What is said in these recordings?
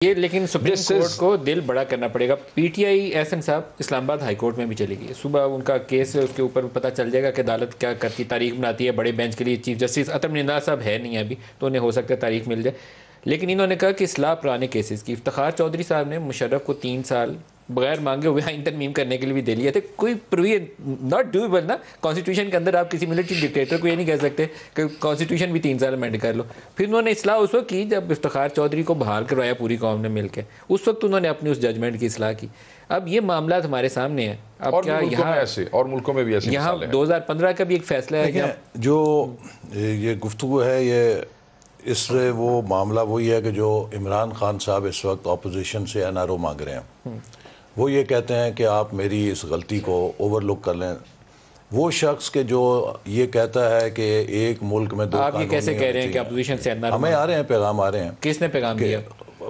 یہ لیکن supreme court کو دل بڑا کرنا پڑے گا. پی ٹی آئی احسن صاحب اسلام آباد ہائی کورٹ میں بھی چلے گئی. صبح ان کا کیس ہے, اس کے اوپر پتہ چل جائے گا کہ عدالت کیا کرتی, تاریخ بناتی ہے. بڑے بینچ کے لیے چیف جسٹس عطا منیندار صاحب ہے نہیں ابھی, تو انہیں ہو سکتا ہے تاریخ مل جائے. لیکن انہوں نے کہا کہ اصلاح پرانے کیسز کی. افتخار چودھری صاحب نے مشرف کو 3 سال بغیر مانگے ہوئے آئین ترمیم کرنے کے لیے بھی دے لیا تھے. کوئی ناٹ ڈویبل نا, کانسٹیٹیوشن کے اندر آپ کسی ملٹری ڈکٹیٹر کو یہ نہیں کہہ سکتے کہ کانسٹیٹیوشن بھی 3 سال امینڈ کر لو. پھر انہوں نے اصلاح اس وقت کی جب افتخار چودھری کو بحال کروایا پوری قوم نے مل کے, اس وقت انہوں نے اپنی اس ججمنٹ کی اصلاح کی. اب یہ معاملات ہمارے سامنے ہیں. اب کیا یہاں اور ملکوں میں بھی ایسے یہاں 2015 کا بھی ایک فیصلہ ہے. جو یہ گفتگو ہے, یہ اس سے وہ معاملہ وہی ہے کہ جو عمران خان صاحب اس وقت اپوزیشن سے این آر او مانگ رہے ہیں. وہ یہ کہتے ہیں کہ آپ میری اس غلطی کو اوور لک کر لیں. وہ شخص کے جو یہ کہتا ہے کہ ایک ملک میں 2 آپ یہ کیسے کہہ رہے ہیں کہ اپوزیشن سے این آر او ہمیں آ رہے ہیں, پیغام آ رہے ہیں. کس نے پیغام دیا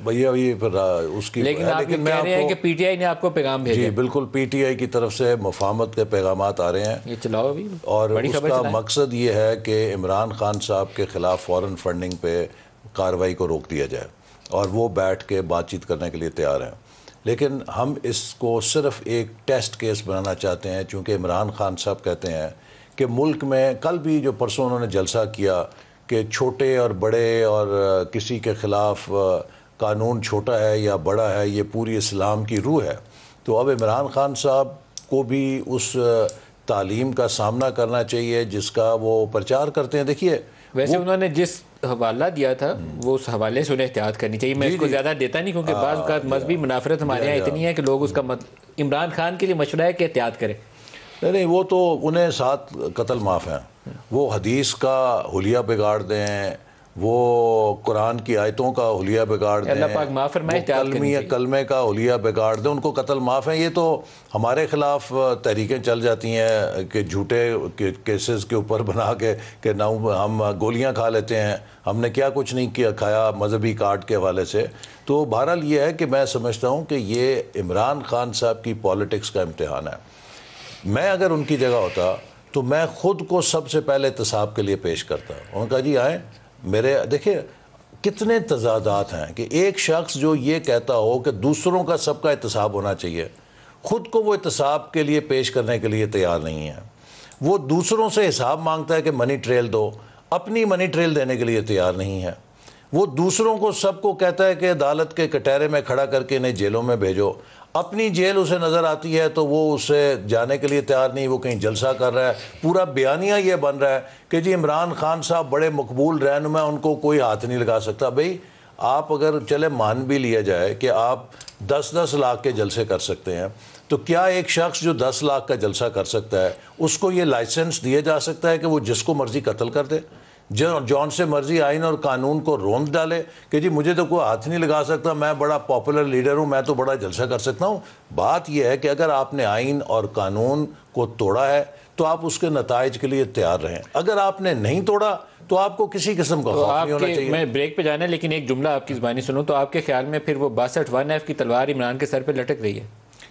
بھیا؟ یہ پھر اس کی, لیکن آپ کہہ رہے ہیں کہ پی ٹی آئی نے آپ کو پیغام بھیجا. جی بالکل, پی ٹی آئی کی طرف سے مفاہمت کے پیغامات آ رہے ہیں. یہ چلاؤ ابھی, اور اس کا مقصد یہ ہے کہ عمران خان صاحب کے خلاف فوراً فنڈنگ پہ کارروائی کو روک دیا جائے, اور وہ بیٹھ کے بات چیت کرنے کے لیے تیار ہیں. لیکن ہم اس کو صرف ایک ٹیسٹ کیس بنانا چاہتے ہیں, چونکہ عمران خان صاحب کہتے ہیں کہ ملک میں, کل بھی جو پرسوں انہوں نے جلسہ کیا کہ چھوٹے اور بڑے اور کسی کے خلاف قانون چھوٹا ہے یا بڑا ہے, یہ پوری اسلام کی روح ہے. تو اب عمران خان صاحب کو بھی اس تعلیم کا سامنا کرنا چاہیے جس کا وہ پرچار کرتے ہیں. دیکھیے ویسے انہوں نے جس حوالہ دیا تھا وہ اس حوالے سے انہیں احتیاط کرنی چاہیے. میں اس کو زیادہ دیتا نہیں, کیونکہ بعض اوقات مذہبی منافرت ہمارے یہاں اتنی ہے کہ لوگ اس کا عمران خان کے لیے مشورہ ہے کہ احتیاط کریں. نہیں, وہ تو انہیں 7 قتل معاف ہیں. وہ حدیث کا حلیہ بگاڑ دیں, وہ قرآن کی آیتوں کا حلیہ بگاڑ دیں, اللہ پاک معاف فرمائے, کلمے کا حلیہ بگاڑ دیں, ان کو قتل معاف ہیں. یہ تو ہمارے خلاف تحریکیں چل جاتی ہیں کہ جھوٹے کیسز کے اوپر بنا کے کہ نہ ہم گولیاں کھا لیتے ہیں, ہم نے کیا کچھ نہیں کیا کھایا مذہبی کارڈ کے حوالے سے. تو بہرحال یہ ہے کہ میں سمجھتا ہوں کہ یہ عمران خان صاحب کی پالیٹکس کا امتحان ہے. میں اگر ان کی جگہ ہوتا تو میں خود کو سب سے پہلے احتساب کے لیے پیش کرتا. انہوں نے کہا جی آئیں میرے, دیکھیں کتنے تضادات ہیں کہ ایک شخص جو یہ کہتا ہو کہ دوسروں کا سب کا احتساب ہونا چاہیے, خود کو وہ احتساب کے لیے پیش کرنے کے لیے تیار نہیں ہے. وہ دوسروں سے حساب مانگتا ہے کہ منی ٹریل دو, اپنی منی ٹریل دینے کے لیے تیار نہیں ہے. وہ دوسروں کو سب کو کہتا ہے کہ عدالت کے کٹہرے میں کھڑا کر کے انہیں جیلوں میں بھیجو, اپنی جیل اسے نظر آتی ہے تو وہ اسے جانے کے لیے تیار نہیں, وہ کہیں جلسہ کر رہا ہے. پورا بیانیہ یہ بن رہا ہے کہ جی عمران خان صاحب بڑے مقبول رہنما, ان کو کوئی ہاتھ نہیں لگا سکتا. بھئی آپ اگر چلے مان بھی لیا جائے کہ آپ 10-10 لاکھ کے جلسے کر سکتے ہیں, تو کیا ایک شخص جو 10 لاکھ کا جلسہ کر سکتا ہے اس کو یہ لائسنس دیا جا سکتا ہے کہ وہ جس کو مرضی قتل کر دے, جون سے مرضی آئین اور قانون کو روند ڈالے کہ جی مجھے تو کوئی ہاتھ نہیں لگا سکتا, میں بڑا پاپولر لیڈر ہوں, میں تو بڑا جلسہ کر سکتا ہوں. بات یہ ہے کہ اگر آپ نے آئین اور قانون کو توڑا ہے تو آپ اس کے نتائج کے لیے تیار رہیں. اگر آپ نے نہیں توڑا تو آپ کو کسی قسم کا خوف نہیں ہونا چاہیے. میں بریک پہ جانا ہے, لیکن ایک جملہ آپ کی زبانی سنوں تو آپ کے خیال میں پھر وہ 62(1)(f) کی تلوار عمران کے سر پہ لٹک رہی ہے.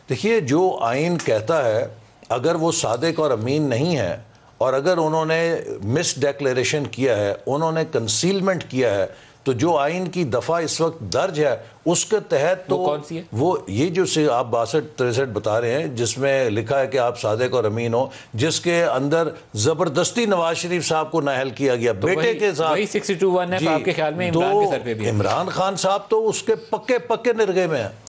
دیکھیے جو آئین کہتا ہے, اگر وہ صادق اور امین نہیں ہے, اور اگر انہوں نے مس ڈیکلیریشن کیا ہے, انہوں نے کنسیلمنٹ کیا ہے, تو جو آئین کی دفعہ اس وقت درج ہے اس کے تحت تو وہ کون سی ہے؟ وہ یہ جو آپ 62-63 بتا رہے ہیں جس میں لکھا ہے کہ آپ صادق اور امین ہو, جس کے اندر زبردستی نواز شریف صاحب کو نااہل کیا گیا بیٹے کے ساتھ. وہی 62(1)(f) آپ کے خیال میں عمران کے سر پہ بھی ہے. عمران خان صاحب تو اس کے پکے نرغے میں ہیں.